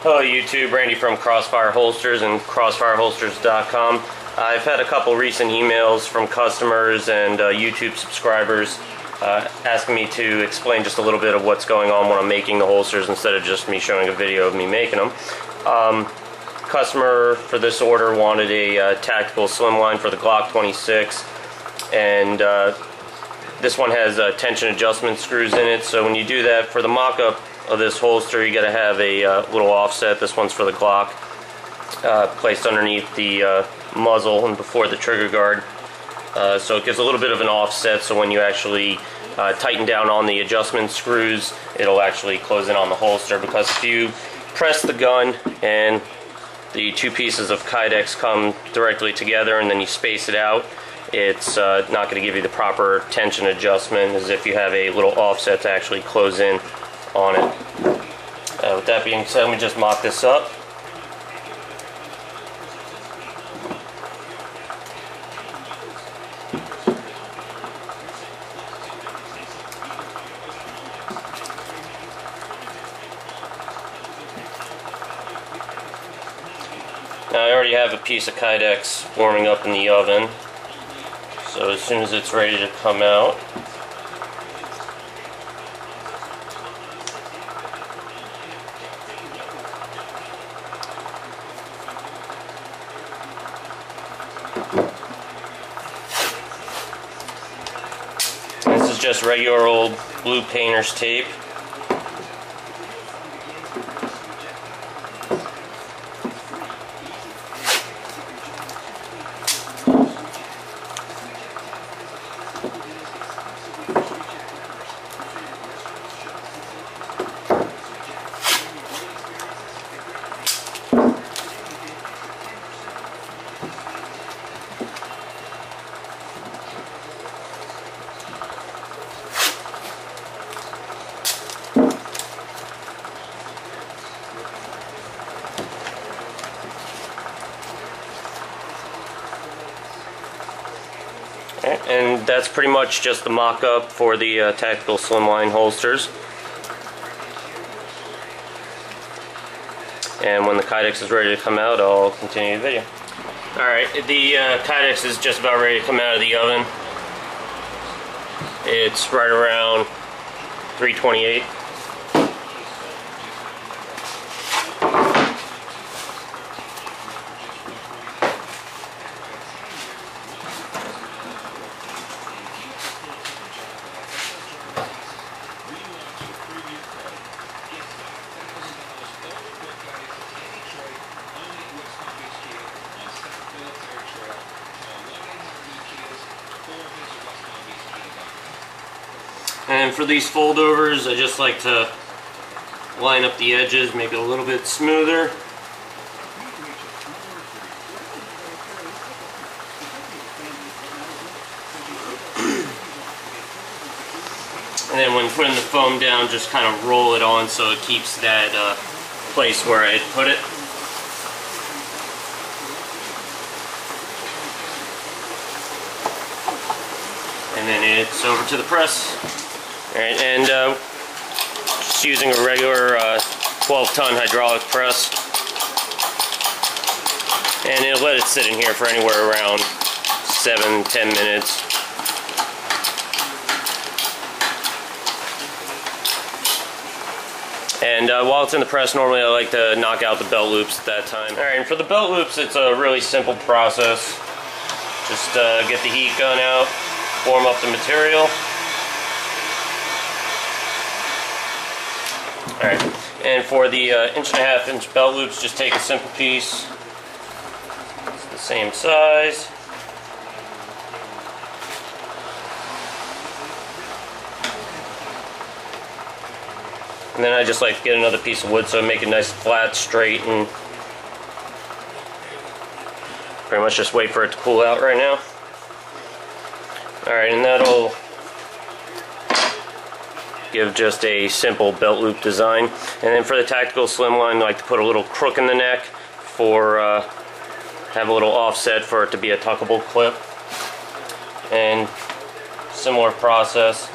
Hello YouTube, Randy from Crossfire Holsters and crossfireholsters.com. I've had a couple recent emails from customers and YouTube subscribers asking me to explain just a little bit of what's going on when I'm making the holsters instead of just me showing a video of me making them. Customer for this order wanted a tactical slimline for the Glock 26, and this one has tension adjustment screws in it, so when you do that for the mock-up of this holster, you got to have a little offset. This one's for the Glock, placed underneath the muzzle and before the trigger guard, so it gives a little bit of an offset, so when you actually tighten down on the adjustment screws, it'll actually close in on the holster. Because if you press the gun and the two pieces of Kydex come directly together and then you space it out, it's not going to give you the proper tension adjustment as if you have a little offset to actually close in on it. With that being said, let me just mock this up. Now I already have a piece of Kydex warming up in the oven, so as soon as it's ready to come out, this is just regular old blue painter's tape. And that's pretty much just the mock-up for the tactical slimline holsters. And when the Kydex is ready to come out, I'll continue the video. Alright, the Kydex is just about ready to come out of the oven. It's right around 328. And for these foldovers, I just like to line up the edges, make it a little bit smoother. And then when putting the foam down, just kind of roll it on so it keeps that place where I put it. And then it's over to the press. Alright, and just using a regular 12-ton hydraulic press. And it'll let it sit in here for anywhere around 7-10 minutes. And while it's in the press, normally I like to knock out the belt loops at that time. Alright, and for the belt loops, it's a really simple process. Just get the heat gun out, warm up the material. Alright, and for the 1.5-inch belt loops, just take a simple piece. It's the same size. And then I just like to get another piece of wood so I make it nice, flat, straight, and pretty much just wait for it to cool out right now. Alright, and that'll give just a simple belt loop design. And then for the tactical slimline, I like to put a little crook in the neck for have a little offset for it to be a tuckable clip. And similar process.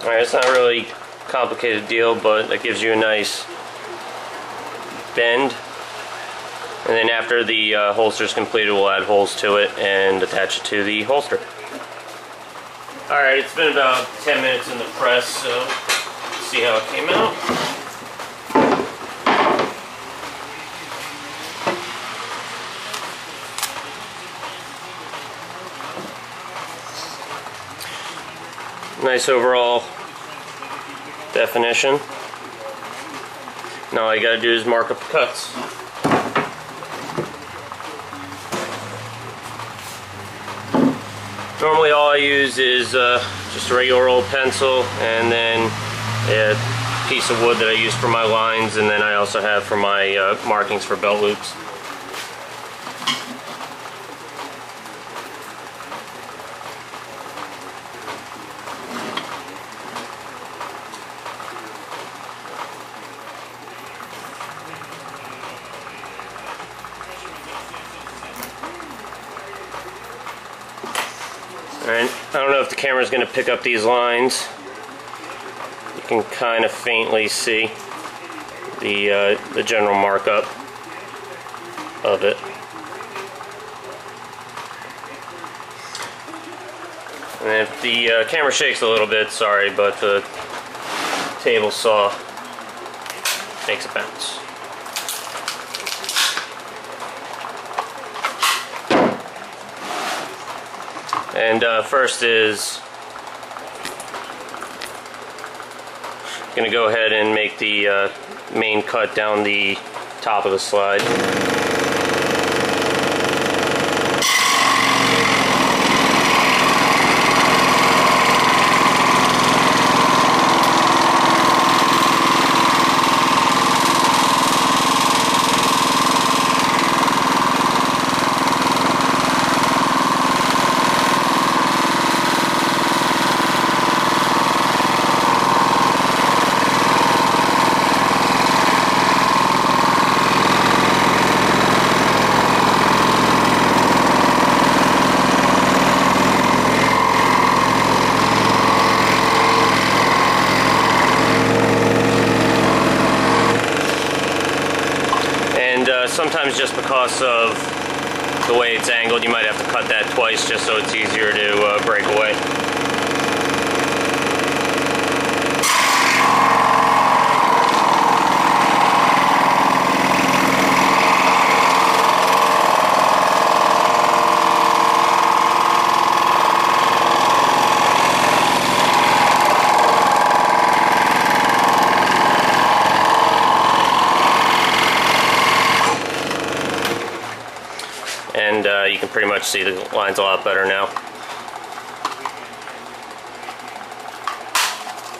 Alright, it's not a really complicated deal, but it gives you a nice bend. And then after the holster is completed, we'll add holes to it and attach it to the holster. Alright, it's been about 10 minutes in the press, so let's see how it came out. Nice overall definition. Now all you gotta do is mark up the cuts. Normally all I use is just a regular old pencil, and then a piece of wood that I use for my lines, and then I also have for my markings for belt loops. Alright, I don't know if the camera is going to pick up these lines. You can kind of faintly see the general markup of it. And if the camera shakes a little bit, sorry, but the table saw makes a bounce. And first is going to go ahead and make the main cut down the top of the slide. Sometimes just because of the way it's angled, you might have to cut that twice just so it's easier to break away. And you can pretty much see the lines a lot better now.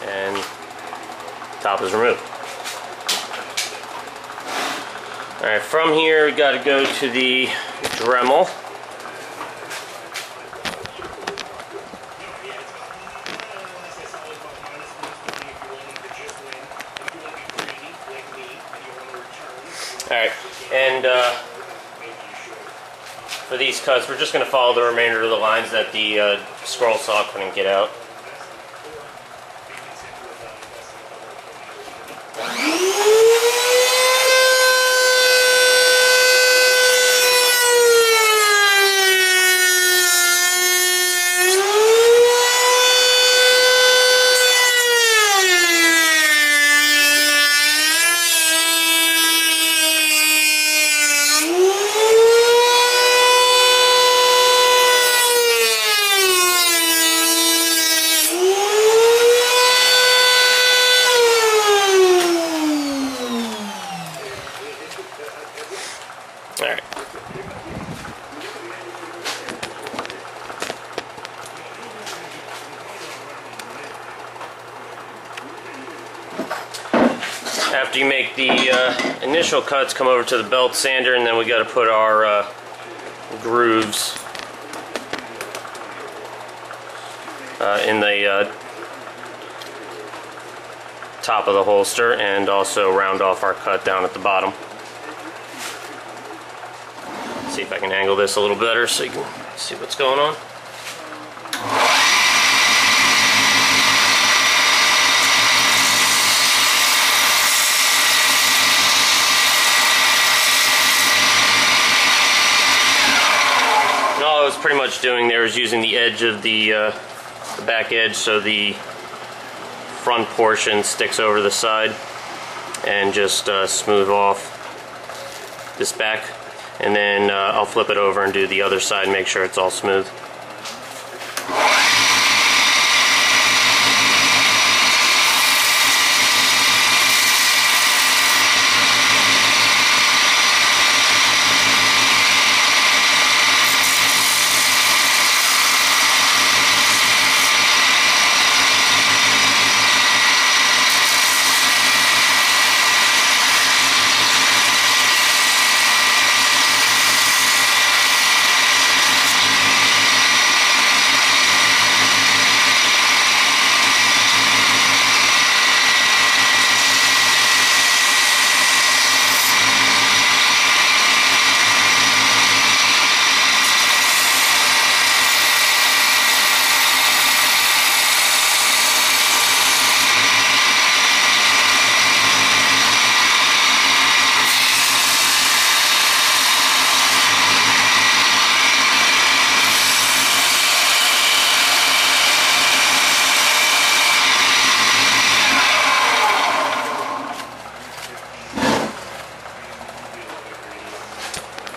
And top is removed. Alright, from here we got to go to the Dremel. Alright, and for these cuts, we're just going to follow the remainder of the lines that the scroll saw couldn't get out. Alright. After you make the initial cuts, come over to the belt sander, and then we got to put our grooves in the top of the holster, and also round off our cut down at the bottom. See if I can angle this a little better so you can see what's going on. was pretty much doing there is using the edge of the back edge so the front portion sticks over the side, and just smooth off this back, and then I'll flip it over and do the other side and make sure it's all smooth.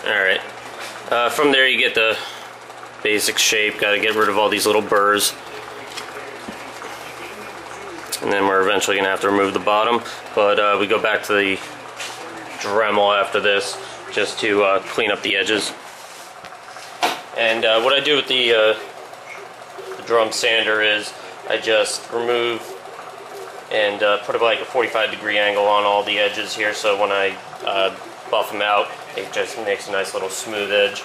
Alright, from there you get the basic shape. Got to get rid of all these little burrs, and then we're eventually going to have to remove the bottom, but we go back to the Dremel after this just to clean up the edges. And what I do with the drum sander is I just remove and put like a 45-degree angle on all the edges here, so when I buff them out, it just makes a nice little smooth edge.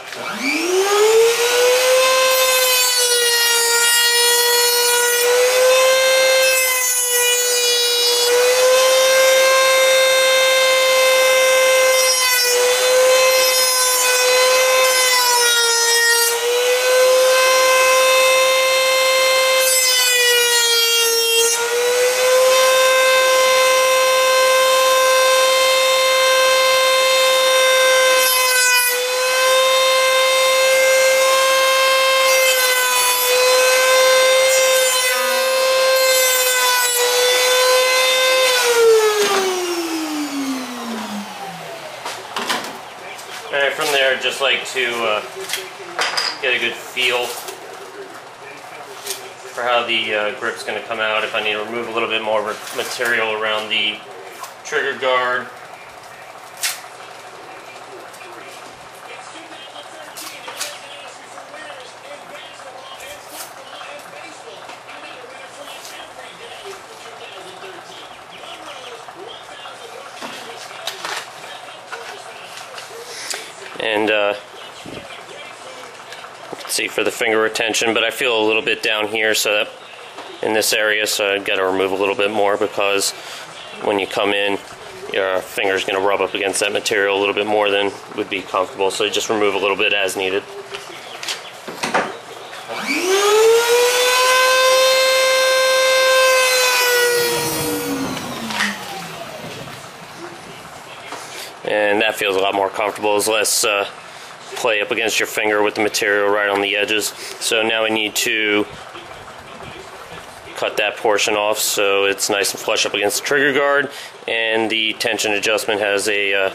Alright, from there, just like to get a good feel for how the grip's going to come out. If I need to remove a little bit more material around the trigger guard. And you can see for the finger retention, but I feel a little bit down here, so that in this area, so I've got to remove a little bit more, because when you come in, your finger's going to rub up against that material a little bit more than would be comfortable, so just remove a little bit as needed. And that feels a lot more comfortable. There's less play up against your finger with the material right on the edges. So now I need to cut that portion off so it's nice and flush up against the trigger guard, and the tension adjustment has a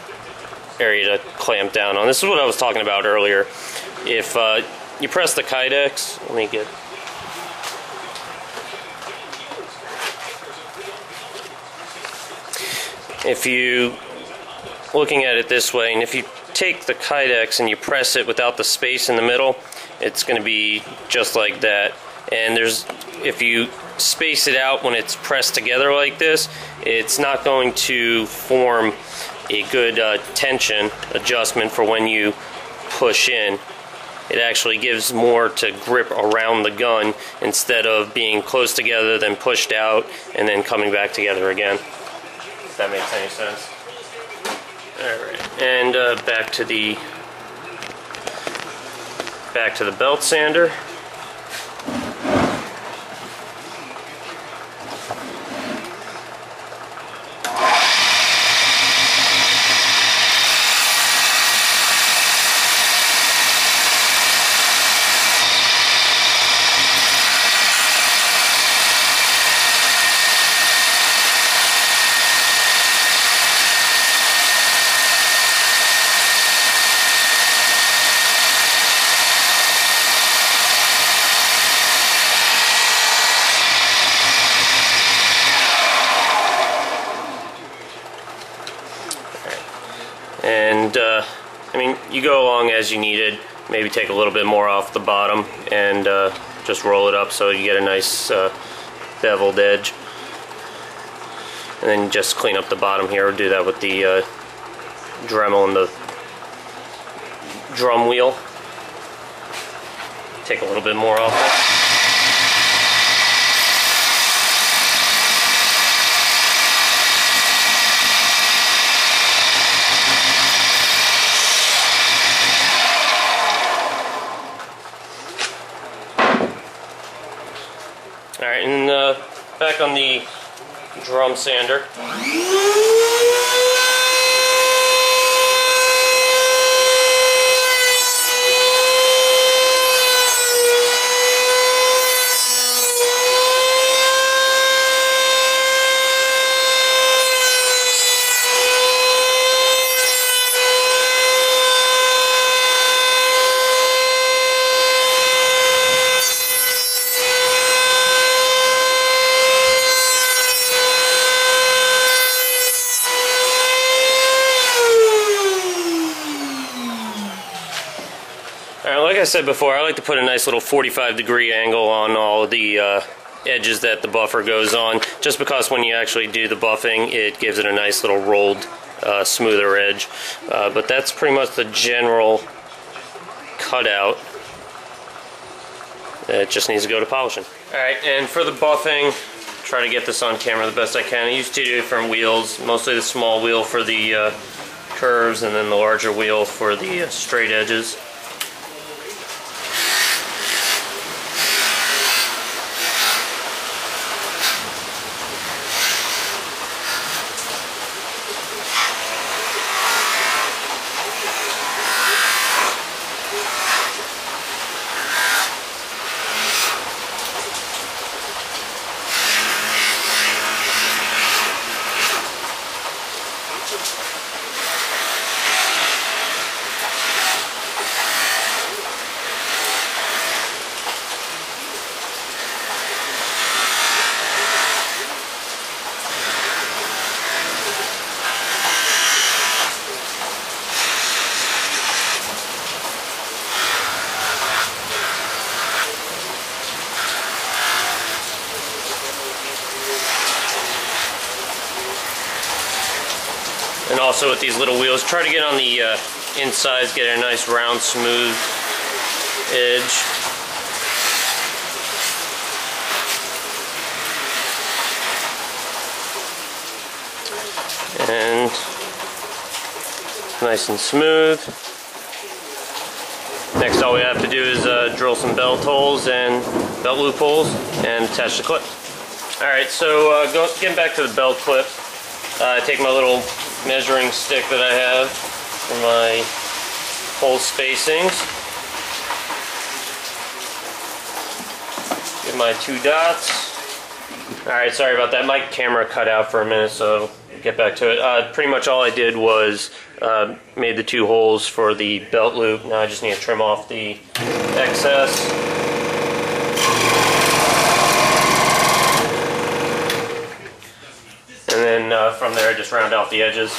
area to clamp down on. This is what I was talking about earlier. If you press the Kydex, let me get... If you... looking at it this way, and if you take the Kydex and you press it without the space in the middle, it's going to be just like that. And if you space it out when it's pressed together like this, it's not going to form a good tension adjustment for when you push in. It actually gives more to grip around the gun instead of being close together, then pushed out, and then coming back together again. If that makes any sense. Alright, and back to the belt sander. you go along as you needed. Maybe take a little bit more off the bottom and just roll it up so you get a nice beveled edge. And then just clean up the bottom here. We'll do that with the Dremel and the drum wheel. Take a little bit more off it. Alright, and back on the drum sander. Like I said before, I like to put a nice little 45-degree angle on all the edges that the buffer goes on, just because when you actually do the buffing, it gives it a nice little rolled, smoother edge. But that's pretty much the general cutout. It just needs to go to polishing. Alright, and for the buffing, try to get this on camera the best I can. I use two different wheels, mostly the small wheel for the curves and then the larger wheel for the straight edges. And also with these little wheels, try to get on the insides, get a nice round, smooth edge. And nice and smooth. Next, all we have to do is drill some belt holes and belt loop holes and attach the clip. Alright, so getting back to the belt clip, I take my little measuring stick that I have for my hole spacings. Get my 2 dots. Alright, sorry about that. My camera cut out for a minute, so get back to it. Pretty much all I did was made the 2 holes for the belt loop. Now I just need to trim off the excess. And then from there, just round out the edges.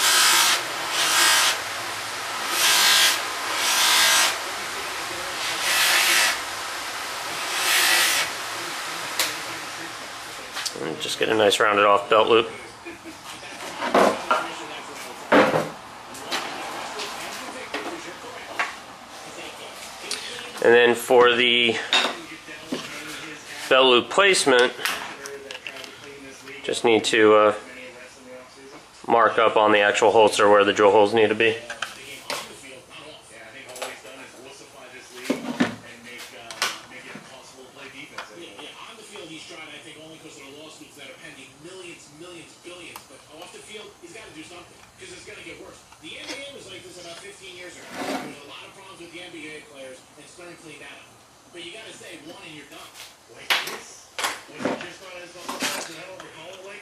And just get a nice rounded off belt loop. And then for the belt loop placement, just need to mark up on the actual holster where the drill holes need to be.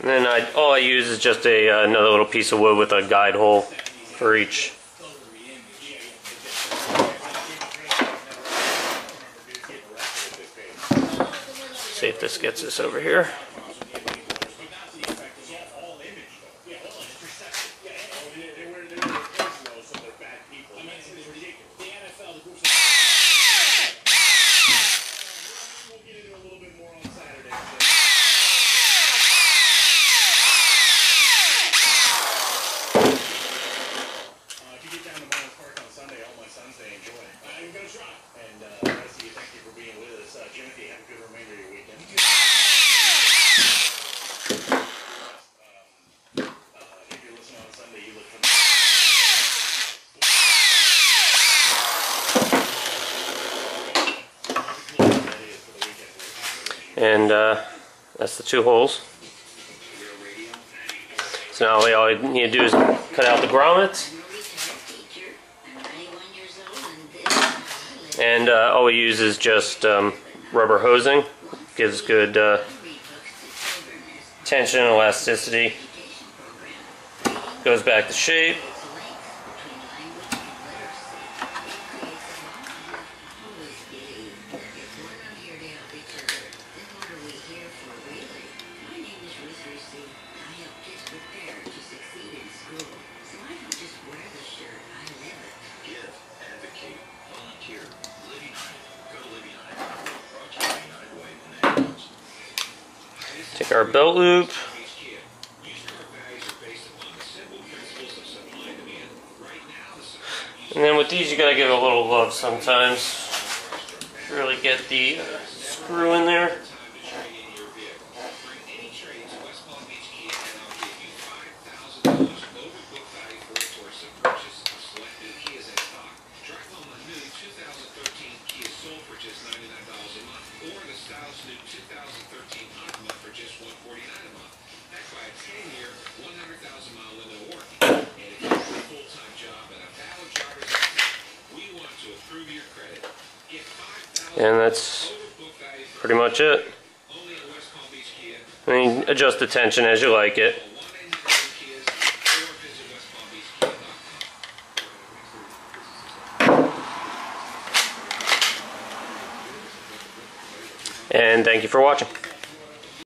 And then all I use is just another little piece of wood with a guide hole for each. See if this gets us over here. And that's the 2 holes. So now all you need to do is cut out the grommets. And all we use is just rubber hosing. Gives good tension and elasticity. Goes back to shape. Take our belt loop. And then with these you gotta give it a little love sometimes. Really get the screw in there. And that's pretty much it. And you adjust the tension as you like it. And thank you for watching.